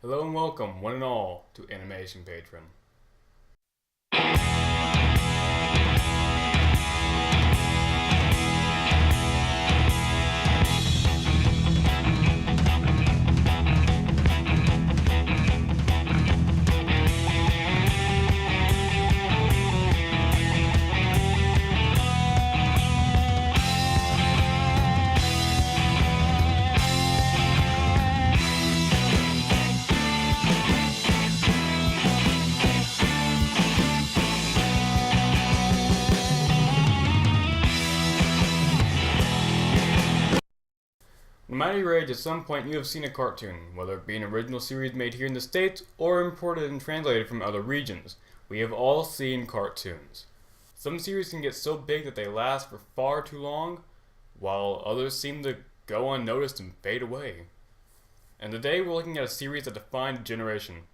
Hello and welcome, one and all, to Animation Patron. No matter your age, at some point you have seen a cartoon, whether it be an original series made here in the States or imported and translated from other regions. We have all seen cartoons. Some series can get so big that they last for far too long, while others seem to go unnoticed and fade away. And today we're looking at a series that defined a generation,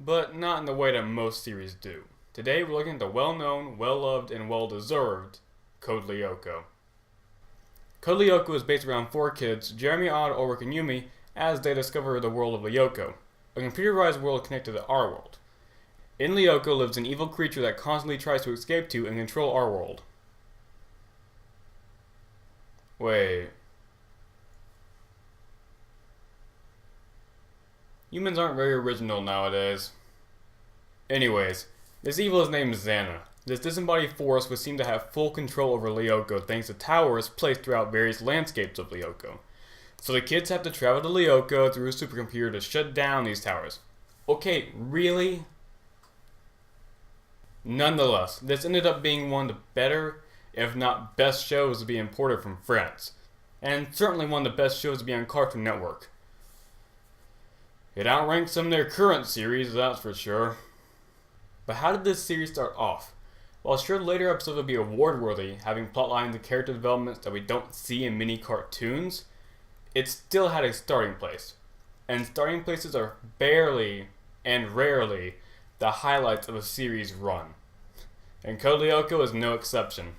but not in the way that most series do. Today we're looking at the well-known, well-loved, and well-deserved Code Lyoko. Code Lyoko is based around four kids, Jeremy, Odd, Ulrich, and Yumi, as they discover the world of Lyoko, a computerized world connected to our world. In Lyoko lives an evil creature that constantly tries to escape to and control our world. Wait. Humans aren't very original nowadays. Anyways, this evil is named Xana. This disembodied force would seem to have full control over Lyoko thanks to towers placed throughout various landscapes of Lyoko. So the kids have to travel to Lyoko through a supercomputer to shut down these towers. Okay, really? Nonetheless, this ended up being one of the better, if not best shows to be imported from France. And certainly one of the best shows to be on Cartoon Network. It outranks some of their current series, that's for sure. But how did this series start off? While sure later episodes will be award-worthy, having plotlines and character developments that we don't see in many cartoons, it still had a starting place. And starting places are barely, and rarely, the highlights of a series run. And Code Lyoko is no exception.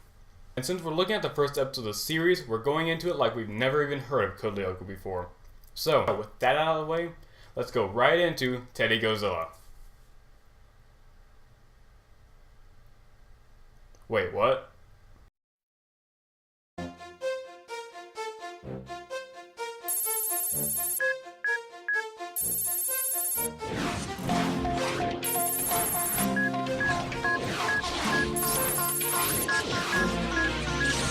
And since we're looking at the first episode of the series, we're going into it like we've never even heard of Code Lyoko before. So, with that out of the way, let's go right into Teddygozilla. Wait, what?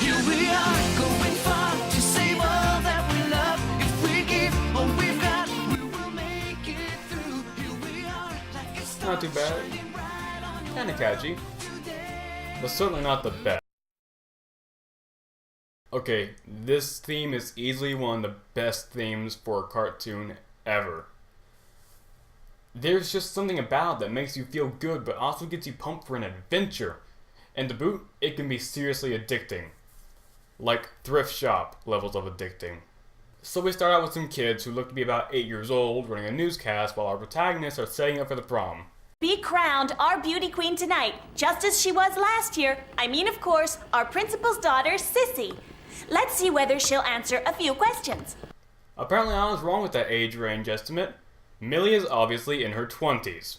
Here we are, going far to save all that we love. If we give all we've got, we will make it through. Here we are, like it's Not too bad. Kinda catchy. But certainly not the best. Okay, this theme is easily one of the best themes for a cartoon ever. There's just something about it that makes you feel good but also gets you pumped for an adventure. And to boot, it can be seriously addicting. Like thrift shop levels of addicting. So we start out with some kids who look to be about 8 years old running a newscast while our protagonists are setting up for the prom. Be crowned our beauty queen tonight, just as she was last year. I mean, of course, our principal's daughter, Sissy. Let's see whether she'll answer a few questions. Apparently I was wrong with that age range estimate. Millie is obviously in her 20s.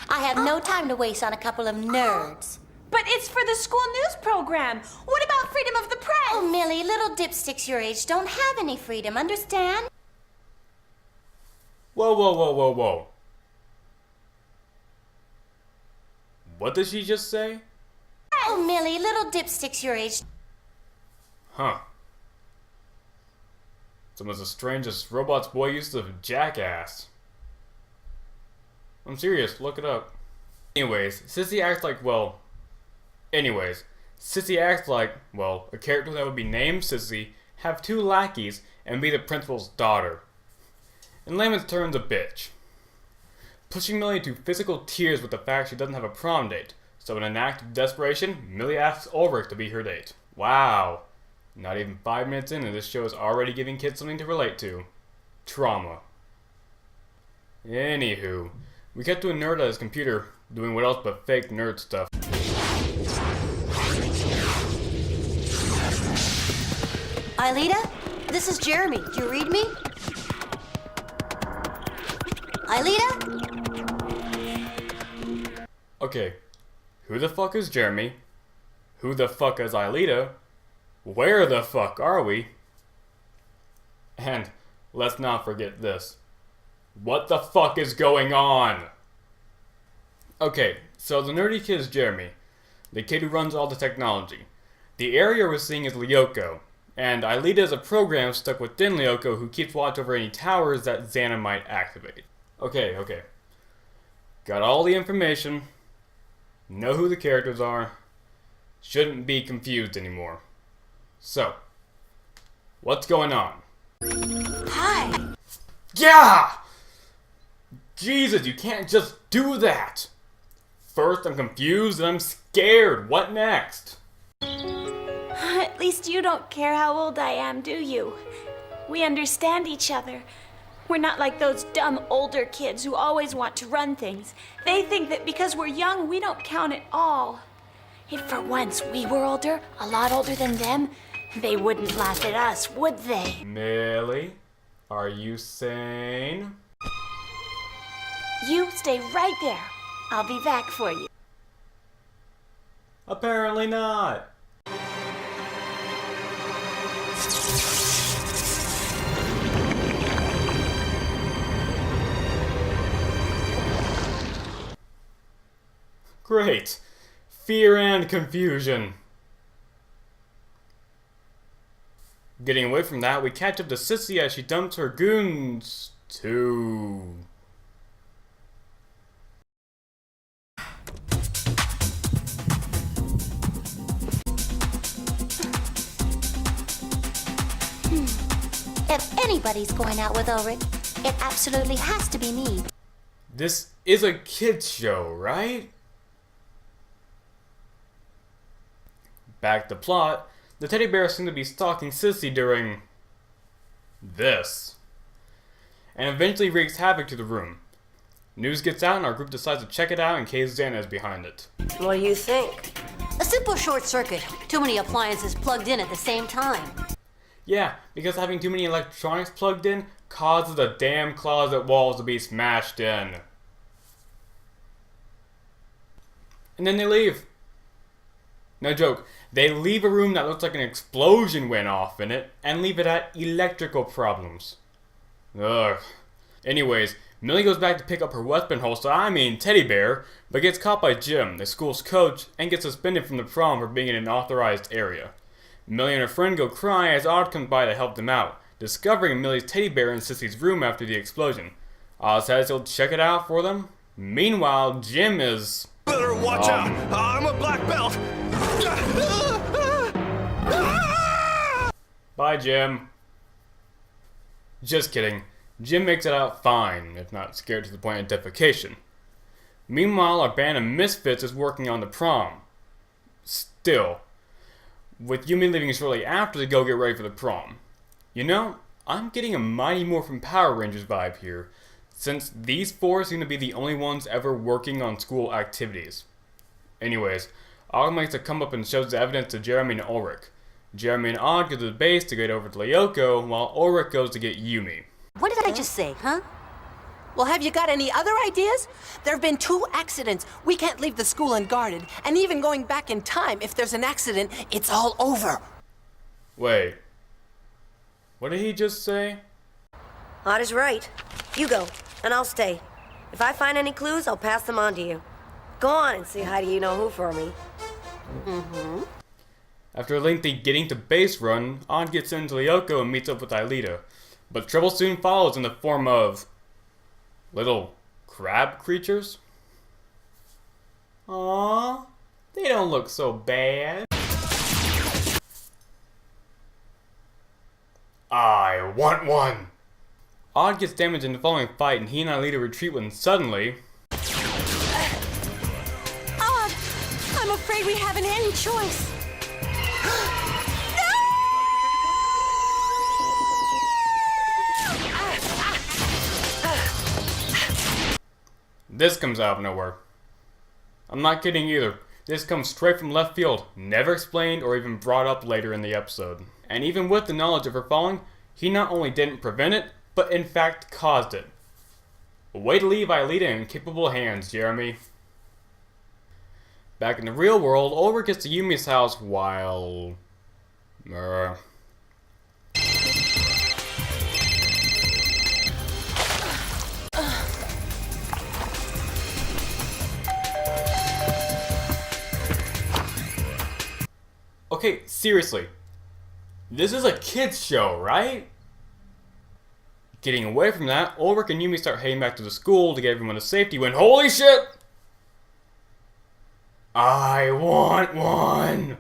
I have no time to waste on a couple of nerds. But it's for the school news program. What about freedom of the press? Oh, Millie, little dipsticks your age don't have any freedom, understand? Whoa, whoa, whoa, whoa, whoa. What did she just say? Oh, Millie, little dipsticks your age. Huh. It's almost as strange as Robot's boy use of jackass. I'm serious, look it up. Sissy acts like, a character that would be named Sissy, have two lackeys, and be the principal's daughter. In layman's terms, a bitch. Pushing Millie to physical tears with the fact she doesn't have a prom date. So in an act of desperation, Millie asks Ulrich to be her date. Wow. Not even 5 minutes in and this show is already giving kids something to relate to. Trauma. Anywho, we cut to a nerd at his computer, doing what else but fake nerd stuff. Aelita, this is Jeremy. Do you read me? Aelita? Okay, who the fuck is Jeremy? Who the fuck is Aelita? Where the fuck are we? And let's not forget this. What the fuck is going on? Okay, so the nerdy kid is Jeremy, the kid who runs all the technology. The area we're seeing is Lyoko, and Aelita is a program stuck within Lyoko who keeps watch over any towers that Xana might activate. Okay. Got all the information. Know who the characters are. Shouldn't be confused anymore. So, what's going on? Hi. Yeah! Jesus, you can't just do that! First I'm confused and I'm scared. What next? At least you don't care how old I am, do you? We understand each other. We're not like those dumb older kids who always want to run things. They think that because we're young, we don't count at all. If for once we were older, a lot older than them, they wouldn't laugh at us, would they? Millie, are you sane? You stay right there. I'll be back for you. Apparently not. Great. Fear and confusion. Getting away from that, we catch up to Sissy as she dumps her goons to... If anybody's going out with Ulrich, it absolutely has to be me. This is a kids show, right? Back to plot, the teddy bear seemed to be stalking Sissy during... this. And eventually wreaks havoc to the room. News gets out and our group decides to check it out in case Xana is behind it. What do you think? A simple short circuit. Too many appliances plugged in at the same time. Yeah, because having too many electronics plugged in causes the damn closet walls to be smashed in. And then they leave. No joke, they leave a room that looks like an explosion went off in it and leave it at electrical problems. Ugh. Anyways, Millie goes back to pick up her weapon holster, teddy bear, but gets caught by Jim, the school's coach, and gets suspended from the prom for being in an authorized area. Millie and her friend go cry as Odd comes by to help them out, discovering Millie's teddy bear in Sissy's room after the explosion. Oz says he'll check it out for them. Meanwhile, Jim is... Better watch out! I'm a black belt! Bye, Jim. Just kidding. Jim makes it out fine, if not scared to the point of defecation. Meanwhile, our band of misfits is working on the prom. Still. With Yumi leaving shortly after to go get ready for the prom. You know, I'm getting a Mighty Morphin Power Rangers vibe here, since these four seem to be the only ones ever working on school activities. Anyways, Odd makes a come up and shows the evidence to Jeremy and Ulrich. Jeremy and Odd go to the base to get over to Lyoko, while Ulrich goes to get Yumi. What did I just say, huh? Well, have you got any other ideas? There have been 2 accidents. We can't leave the school unguarded. And even going back in time, if there's an accident, it's all over. Wait. What did he just say? Odd is right. You go, and I'll stay. If I find any clues, I'll pass them on to you. Go on and say hi to you-know-who for me. After a lengthy getting to base run, Odd gets into Lyoko and meets up with Aelita. But trouble soon follows in the form of... little crab creatures? Aww, they don't look so bad. I want one! Odd gets damaged in the following fight and he and Aelita retreat when suddenly... Odd! I'm afraid we haven't any choice. This comes out of nowhere. I'm not kidding either. This comes straight from left field, never explained or even brought up later in the episode. And even with the knowledge of her falling, he not only didn't prevent it, but in fact caused it. Way to leave Aelita in capable hands, Jeremy. Back in the real world, Ulrich gets to Yumi's house while... Okay, seriously. This is a kids show, right? Getting away from that, Ulrich and Yumi start heading back to the school to get everyone to safety when holy shit! I want one!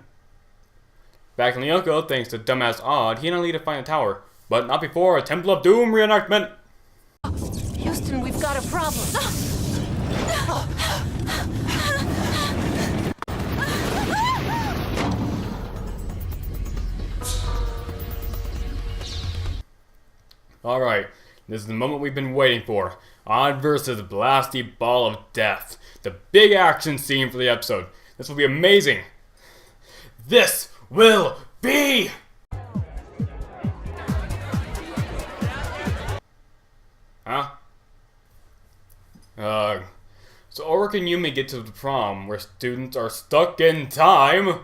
Back in Lyoko, thanks to dumbass Odd, he and Aelita find a tower, but not before a Temple of Doom reenactment! Houston, we've got a problem. Alright, this is the moment we've been waiting for. Odd versus Blasty Ball of Death. The big action scene for the episode. This will be amazing. This will be... Huh? So Ulrich and Yumi get to the prom, where students are stuck in time.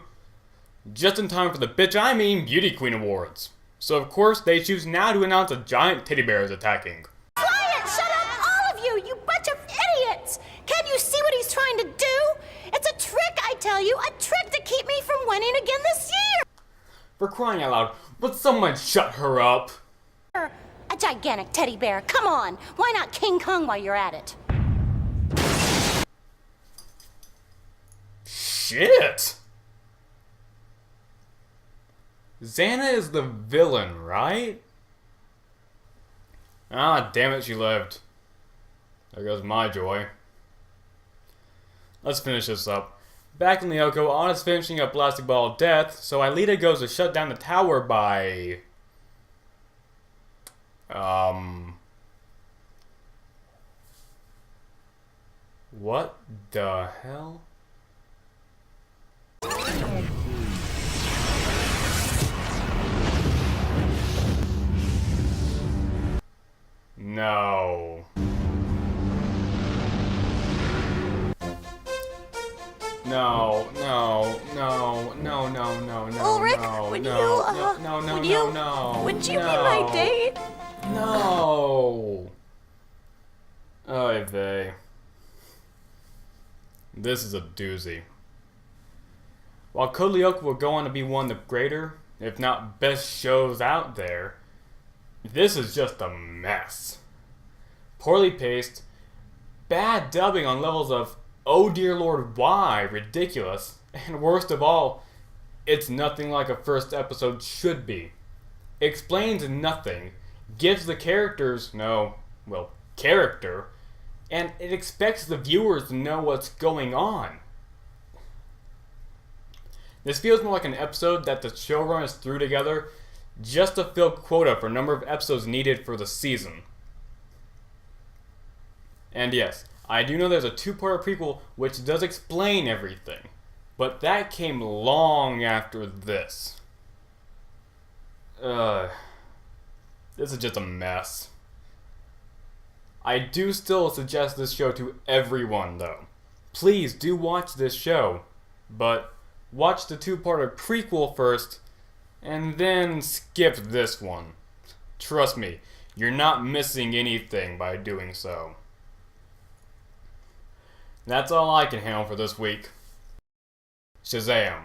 Just in time for the Beauty Queen Awards. So of course, they choose now to announce a giant teddy bear is attacking. Quiet! Shut up, all of you! You bunch of idiots! Can't you see what he's trying to do? It's a trick, I tell you! A trick to keep me from winning again this year! For crying out loud, would someone shut her up? A gigantic teddy bear, come on! Why not King Kong while you're at it? Shit! Xana is the villain, right? Ah, damn it, she lived. There goes my joy. Let's finish this up. Back in Lyoko, Anna's finishing up Blasting Ball of Death, so Aelita goes to shut down the tower by... What the hell? No. No, no, no, no, no, no, no. Ulrich, no, would no, you, no, no, would no, you, no, would you no, be my date? No. Oy vey. This is a doozy. While Code Lyoko will go on to be one of the greater, if not best shows out there, this is just a mess. Poorly paced, bad dubbing on levels of oh dear lord why ridiculous, and worst of all, it's nothing like a first episode should be. Explains nothing, gives the characters character, and it expects the viewers to know what's going on. This feels more like an episode that the showrunners threw together just to fill quota for number of episodes needed for the season. And yes, I do know there's a two-part prequel which does explain everything, but that came long after this. This is just a mess. I do still suggest this show to everyone though. Please do watch this show, but watch the two-part prequel first, and then skip this one. Trust me, you're not missing anything by doing so. That's all I can handle for this week. Shazam.